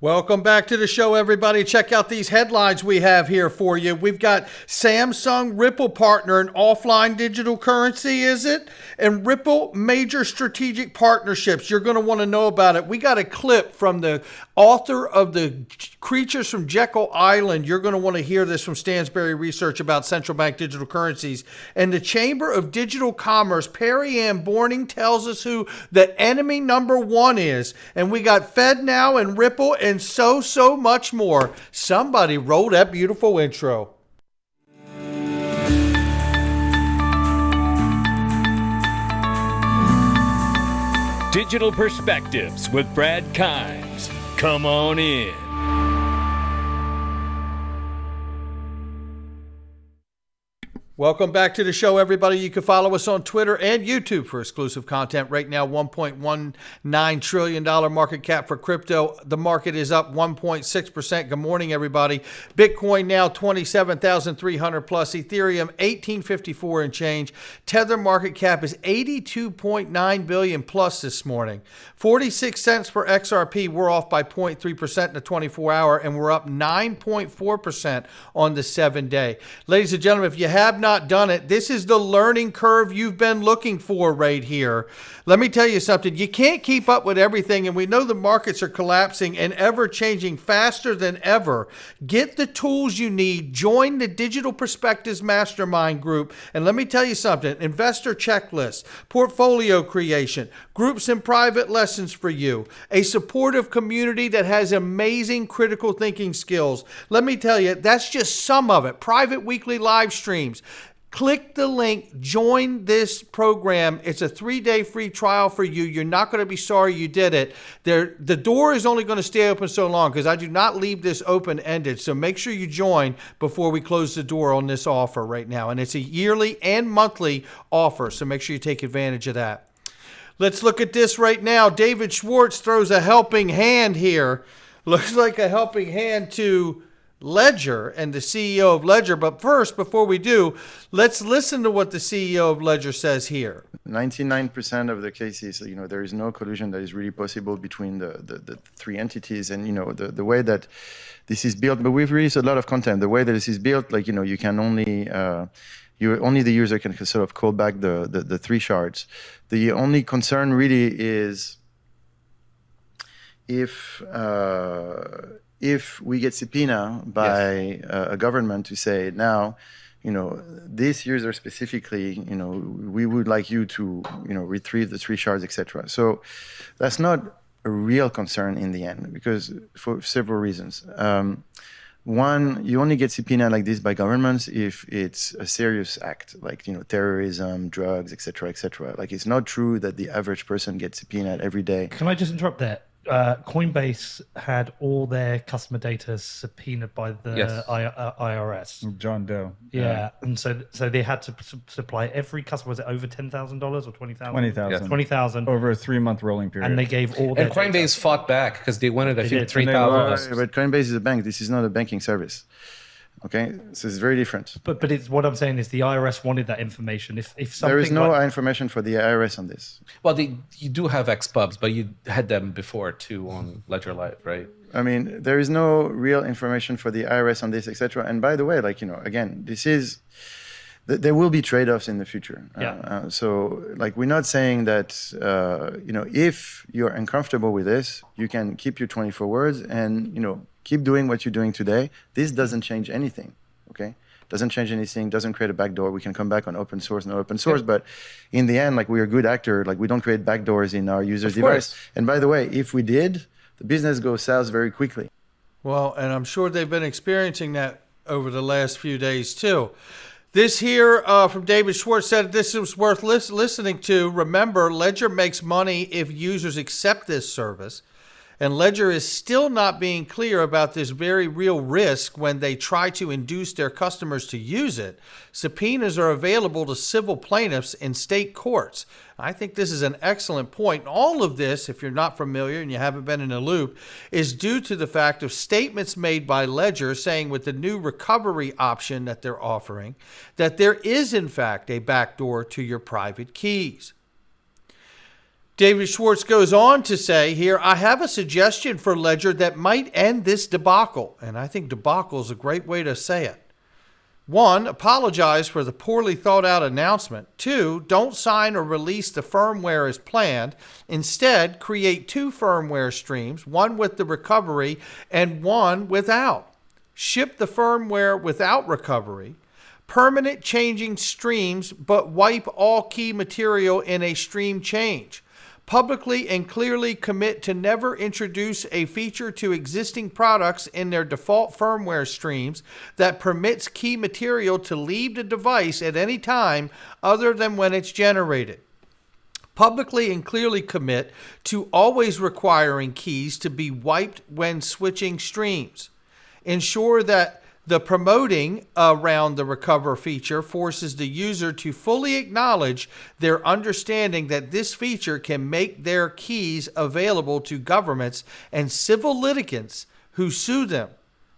Welcome back to the show, everybody. Check out these headlines we have here for you. We've got Samsung Ripple partner in offline digital currency, is it? And Ripple major strategic partnerships. You're going to want to know about it. We got a clip from the author of the Creatures from Jekyll Island. You're going to want to hear this from Stansberry Research about central bank digital currencies. And the Chamber of Digital Commerce, Perry Ann Borning, tells us who the enemy number one is. And we got FedNow and Ripple and so much more. Somebody roll that beautiful intro. Digital Perspectives with Brad Kimes. Come on in. Welcome back to the show, everybody. You can follow us on Twitter and YouTube for exclusive content. Right now, $1.19 trillion market cap for crypto. The market is up 1.6%. Good morning, everybody. Bitcoin now 27,300 plus. Ethereum 1854 and change. Tether market cap is 82.9 billion plus this morning. 46 cents per XRP. We're off by 0.3% in the 24-hour, and we're up 9.4% on the 7-day. Ladies and gentlemen, if you have not done it, this is the learning curve you've been looking for right here. Let me tell you something. You can't keep up with everything, and we know the markets are collapsing and ever changing faster than ever. Get the tools you need. Join the Digital Perspectives Mastermind group. And let me tell you something. Investor checklists, portfolio creation, groups and private lessons for you, a supportive community that has amazing critical thinking skills. Let me tell you, that's just some of it. Private weekly live streams. Click the link, join this program. It's a 3-day free trial for you. You're not going to be sorry you did it. The door is only going to stay open so long because I do not leave this open-ended. So make sure you join before we close the door on this offer right now. And it's a yearly and monthly offer, so make sure you take advantage of that. Let's look at this right now. David Schwartz throws a helping hand here. Looks like a helping hand to Ledger and the CEO of Ledger. But first, before we do, let's listen to what the CEO of Ledger says here. 99% of the cases, there is no collusion that is really possible between the three entities. And, the way that this is built, but we've released a lot of content. The way that this is built, you can only, only the user can sort of call back the three shards. The only concern really is if we get subpoena by a government to say, now, this user specifically, we would like you to, retrieve the three shards, etc. So that's not a real concern in the end, because for several reasons. One, you only get subpoena like this by governments if it's a serious act, like terrorism, drugs, etc., etc. Like, it's not true that the average person gets subpoenaed every day. Can I just interrupt there? Coinbase had all their customer data subpoenaed by the IRS. John Doe. Yeah, and so they had to supply every customer. Was it over $10,000 or $20,000? $20,000. $20,000 over a 3-month rolling period. And they gave all. And Coinbase data. fought back because they wanted I think $3,000. But Coinbase is a bank. This is not a banking service. Okay, so it's very different. But it's what I'm saying is the IRS wanted that information. If something there is no information for the IRS on this. Well, you do have XPubs, but you had them before too on Ledger Live, right? I mean, there is no real information for the IRS on this, etc. And by the way, again, this is there will be trade-offs in the future. Yeah. So, we're not saying that if you're uncomfortable with this, you can keep your 24 words and keep doing what you're doing today. This doesn't change anything, okay? Doesn't change anything, doesn't create a backdoor. We can come back on open source, no open source, but in the end, we're a good actor. We don't create backdoors in our user's device. And by the way, if we did, the business goes south very quickly. Well, and I'm sure they've been experiencing that over the last few days too. This here from David Schwartz said this is worth listening to. Remember, Ledger makes money if users accept this service. And Ledger is still not being clear about this very real risk when they try to induce their customers to use it. Subpoenas are available to civil plaintiffs in state courts. I think this is an excellent point. All of this, if you're not familiar and you haven't been in a loop, is due to the fact of statements made by Ledger saying with the new recovery option that they're offering, that there is in fact a backdoor to your private keys. David Schwartz goes on to say here, I have a suggestion for Ledger that might end this debacle. And I think debacle is a great way to say it. 1, apologize for the poorly thought out announcement. 2, don't sign or release the firmware as planned. Instead, create 2 firmware streams, one with the recovery and one without. Ship the firmware without recovery. Permanent changing streams, but wipe all key material in a stream change. Publicly and clearly commit to never introduce a feature to existing products in their default firmware streams that permits key material to leave the device at any time other than when it's generated. Publicly and clearly commit to always requiring keys to be wiped when switching streams. Ensure that the promoting around the recover feature forces the user to fully acknowledge their understanding that this feature can make their keys available to governments and civil litigants who sue them.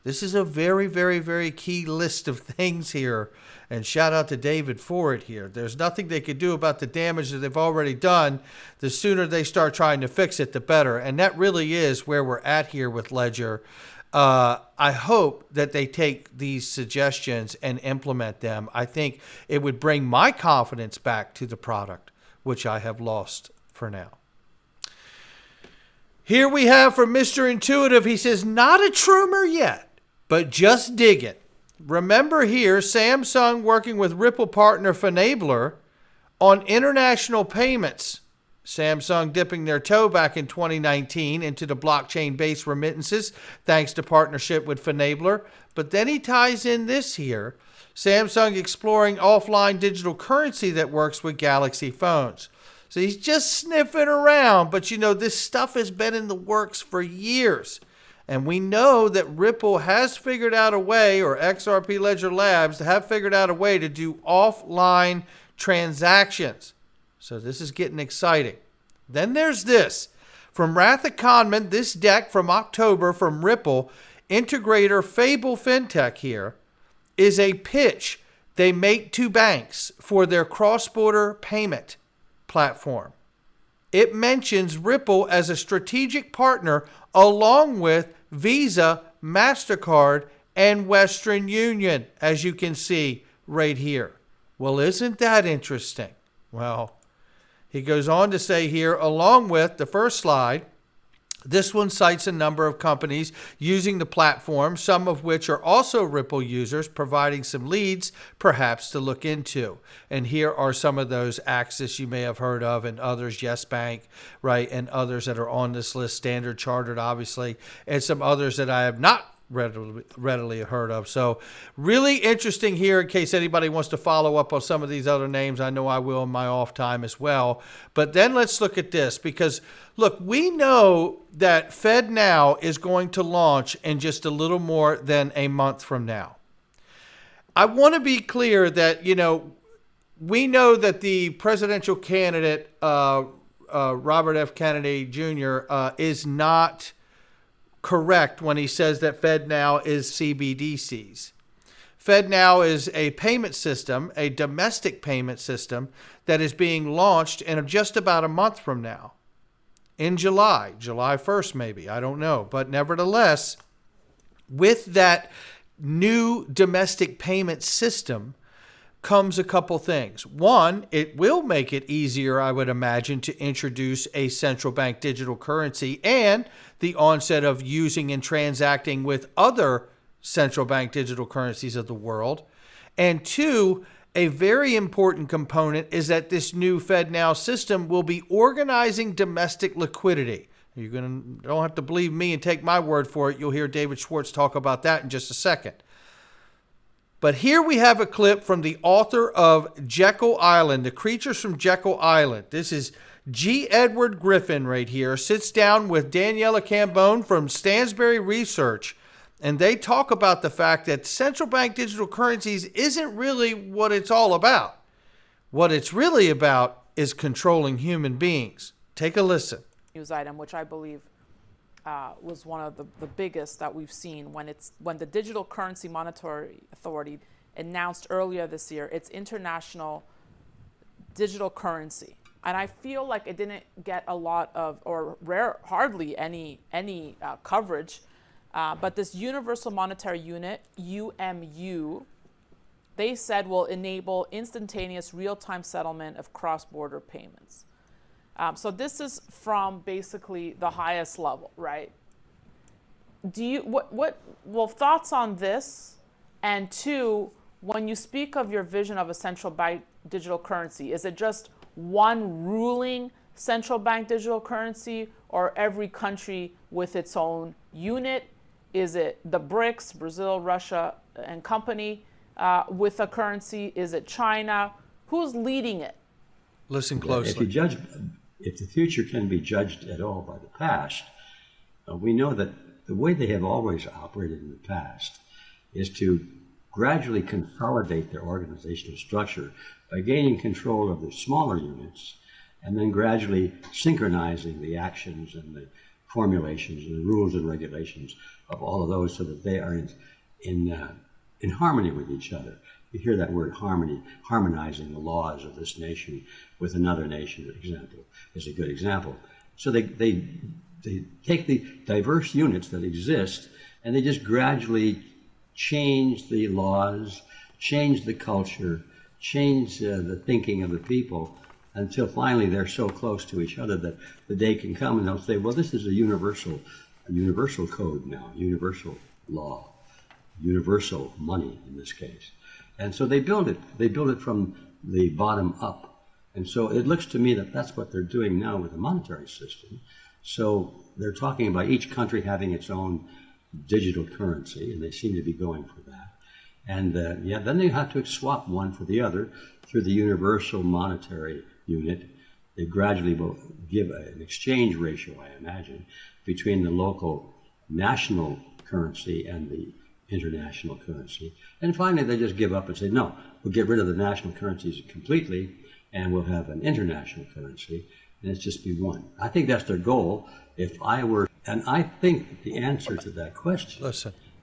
This is a very, very, very key list of things here. And shout out to David for it here. There's nothing they could do about the damage that they've already done. The sooner they start trying to fix it, the better. And that really is where we're at here with Ledger. I hope that they take these suggestions and implement them. I think it would bring my confidence back to the product, which I have lost for now. Here we have from Mr. Intuitive. He says, not a troomer yet, but just dig it. Remember here, Samsung working with Ripple partner FedNow on international payments. Samsung dipping their toe back in 2019 into the blockchain-based remittances thanks to partnership with FedNow. But then he ties in this here. Samsung exploring offline digital currency that works with Galaxy phones. So he's just sniffing around. But, you know, this stuff has been in the works for years. And we know that Ripple has figured out a way, or XRP Ledger Labs have figured out a way to do offline transactions. So this is getting exciting. Then there's this. From Ratha Conman, this deck from October from Ripple, integrator Fable FinTech here, is a pitch they make to banks for their cross-border payment platform. It mentions Ripple as a strategic partner along with Visa, MasterCard, and Western Union, as you can see right here. Well, isn't that interesting? Well, he goes on to say here, along with the first slide, this one cites a number of companies using the platform, some of which are also Ripple users, providing some leads perhaps to look into. And here are some of those. Axis you may have heard of, and others, Yes Bank, right, and others that are on this list, Standard Chartered, obviously, and some others that I have not readily heard of. So really interesting here in case anybody wants to follow up on some of these other names. I know I will in my off time as well. But then let's look at this because, look, we know that FedNow is going to launch in just a little more than a month from now. I want to be clear that, you know, we know that the presidential candidate, Robert F. Kennedy Jr., is not correct when he says that FedNow is CBDCs. FedNow is a payment system, a domestic payment system that is being launched in just about a month from now. In July 1st maybe, I don't know. But nevertheless, with that new domestic payment system comes a couple things. One, it will make it easier, I would imagine, to introduce a central bank digital currency and the onset of using and transacting with other central bank digital currencies of the world. And two, a very important component is that this new FedNow system will be organizing domestic liquidity. Don't have to believe me and take my word for it. You'll hear David Schwartz talk about that in just a second. But here we have a clip from the author of Jekyll Island, The Creatures from Jekyll Island. This is G. Edward Griffin right here, sits down with Daniela Cambone from Stansberry Research, and they talk about the fact that central bank digital currencies isn't really what it's all about. What it's really about is controlling human beings. Take a listen. News item, which I believe was one of the biggest that we've seen when the Digital Currency Monetary Authority announced earlier this year its international digital currency and I feel like it didn't get a lot of, or hardly any coverage. But this Universal Monetary Unit, UMU, they said will enable instantaneous real-time settlement of cross-border payments. So this is from basically the highest level, right? Well, thoughts on this? And two, when you speak of your vision of a central bank digital currency, is it just one ruling central bank digital currency, or every country with its own unit? Is it the BRICS, Brazil, Russia, and company with a currency? Is it China? Who's leading it? Listen closely. If the future can be judged at all by the past, we know that the way they have always operated in the past is to gradually consolidate their organizational structure by gaining control of the smaller units and then gradually synchronizing the actions and the formulations and the rules and regulations of all of those so that they are in harmony with each other. You hear that word harmony, harmonizing the laws of this nation with another nation, for example, is a good example. So they take the diverse units that exist and they just gradually change the laws, change the culture, change the thinking of the people until finally they're so close to each other that the day can come and they'll say, well, this is a universal code now, universal law, universal money in this case. And so they build it from the bottom up. And so it looks to me that that's what they're doing now with the monetary system. So they're talking about each country having its own digital currency, and they seem to be going for that. And then they have to swap one for the other through the universal monetary unit. They gradually will give an exchange ratio, I imagine, between the local national currency and the international currency. And finally, they just give up and say, no, we'll get rid of the national currencies completely, and we'll have an international currency, and it's just be one. I think that's their goal. And I think that the answer to that question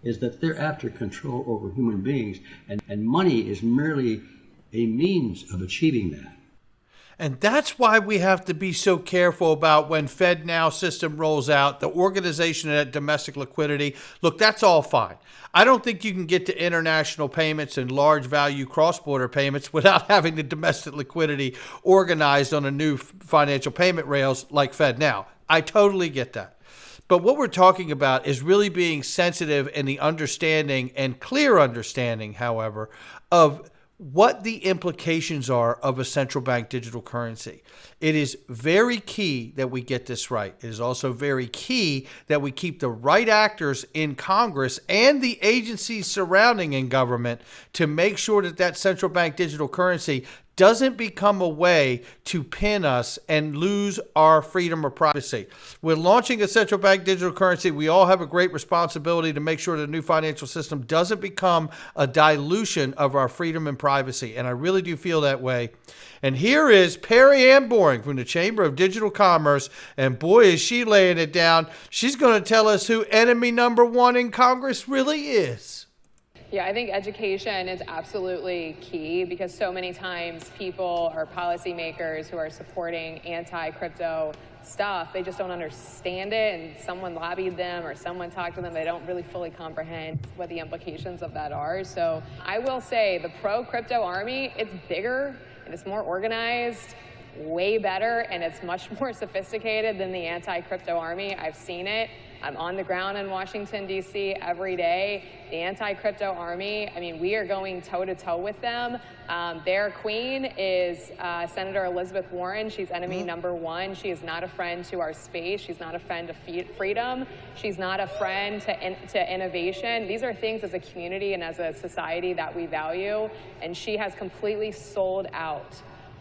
is that they're after control over human beings, and money is merely a means of achieving that. And that's why we have to be so careful about when FedNow system rolls out, the organization of that domestic liquidity. Look, that's all fine. I don't think you can get to international payments and large value cross-border payments without having the domestic liquidity organized on a new financial payment rails like FedNow. I totally get that. But what we're talking about is really being sensitive in the understanding and clear understanding, however, of what the implications are of a central bank digital currency. It is very key that we get this right. It is also very key that we keep the right actors in Congress and the agencies surrounding in government to make sure that that central bank digital currency doesn't become a way to pin us and lose our freedom of privacy. We're launching a central bank digital currency. We all have a great responsibility to make sure the new financial system doesn't become a dilution of our freedom and privacy. And I really do feel that way. And here is Perry Ann Boring from the Chamber of Digital Commerce. And boy, is she laying it down. She's going to tell us who enemy number one in Congress really is. Yeah, I think education is absolutely key because so many times people or policymakers who are supporting anti-crypto stuff, they just don't understand it, and someone lobbied them or someone talked to them. They don't really fully comprehend what the implications of that are. So I will say the pro-crypto army, it's bigger and it's more organized, way better, and it's much more sophisticated than the anti-crypto army. I've seen it. I'm on the ground in Washington, D.C. every day. The anti-crypto army, I mean, we are going toe-to-toe with them. Their queen is Senator Elizabeth Warren. She's enemy number one. She is not a friend to our space. She's not a friend to freedom. She's not a friend to innovation. These are things as a community and as a society that we value, and she has completely sold out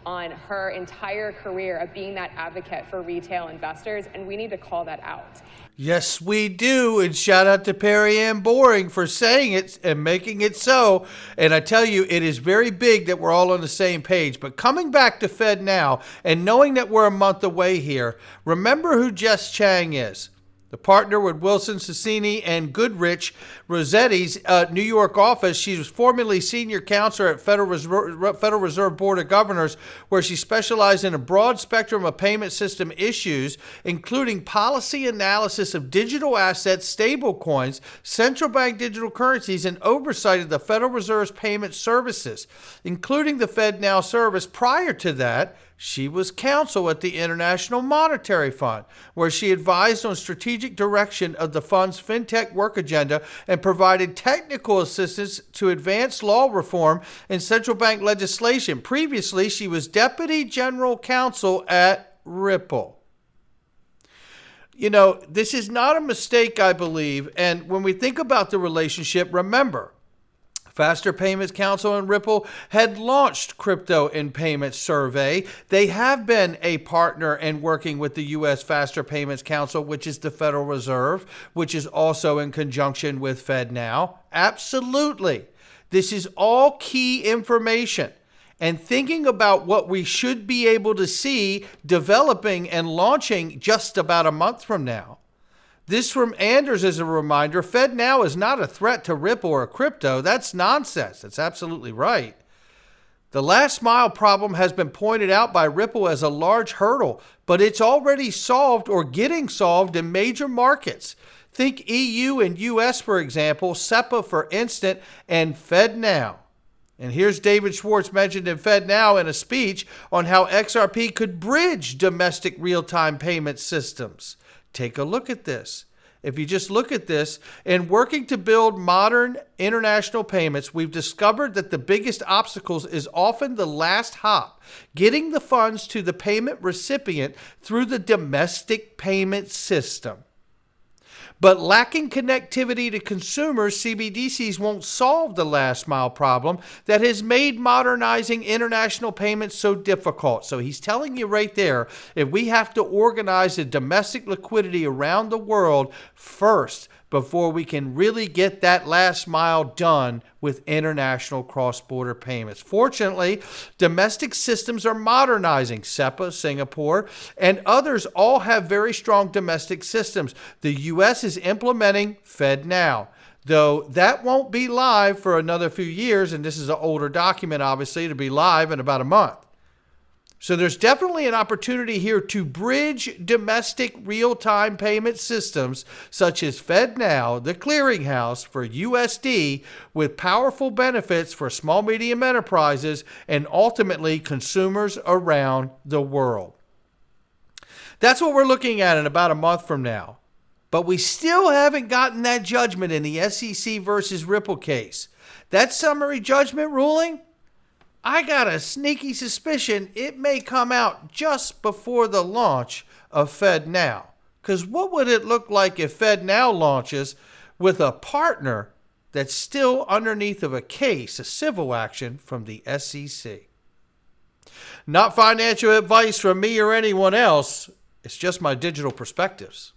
on her entire career of being that advocate for retail investors, and we need to call that out. Yes, we do. And shout out to Perry Ann Boring for saying it and making it so. And I tell you, it is very big that we're all on the same page. But coming back to FedNow and knowing that we're a month away here, remember who Jess Chang is. The partner with Wilson Sonsini and Goodrich Rossetti's New York office. She was formerly senior counselor at Federal Reserve Board of Governors, where she specialized in a broad spectrum of payment system issues, including policy analysis of digital assets, stable coins, central bank digital currencies, and oversight of the Federal Reserve's payment services, including the FedNow service. Prior to that, she was counsel at the International Monetary Fund, where she advised on strategic direction of the fund's fintech work agenda and provided technical assistance to advance law reform and central bank legislation. Previously, she was deputy general counsel at Ripple. You know, this is not a mistake, I believe. And when we think about the relationship, remember, Faster Payments Council and Ripple had launched Crypto in Payments Survey. They have been a partner in working with the U.S. Faster Payments Council, which is the Federal Reserve, which is also in conjunction with FedNow. Absolutely. This is all key information. And thinking about what we should be able to see developing and launching just about a month from now. This from Anders as a reminder, FedNow is not a threat to Ripple or crypto. That's nonsense. That's absolutely right. The last mile problem has been pointed out by Ripple as a large hurdle, but it's already solved or getting solved in major markets. Think EU and US, for example, SEPA for instant, and FedNow. And here's David Schwartz mentioned in FedNow in a speech on how XRP could bridge domestic real-time payment systems. Take a look at this. If you just look at this, in working to build modern international payments, we've discovered that the biggest obstacles is often the last hop, getting the funds to the payment recipient through the domestic payment system. But lacking connectivity to consumers, CBDCs won't solve the last mile problem that has made modernizing international payments so difficult. So he's telling you right there, if we have to organize the domestic liquidity around the world first before we can really get that last mile done with international cross-border payments. Fortunately, domestic systems are modernizing. SEPA, Singapore, and others all have very strong domestic systems. The U.S. is implementing FedNow, though that won't be live for another few years, and this is an older document, obviously, to be live in about a month. So there's definitely an opportunity here to bridge domestic real-time payment systems such as FedNow, the clearinghouse for USD, with powerful benefits for small medium enterprises and ultimately consumers around the world. That's what we're looking at in about a month from now. But we still haven't gotten that judgment in the SEC versus Ripple case. That summary judgment ruling, I got a sneaky suspicion it may come out just before the launch of FedNow. Because what would it look like if FedNow launches with a partner that's still underneath of a case, a civil action from the SEC? Not financial advice from me or anyone else. It's just my digital perspectives.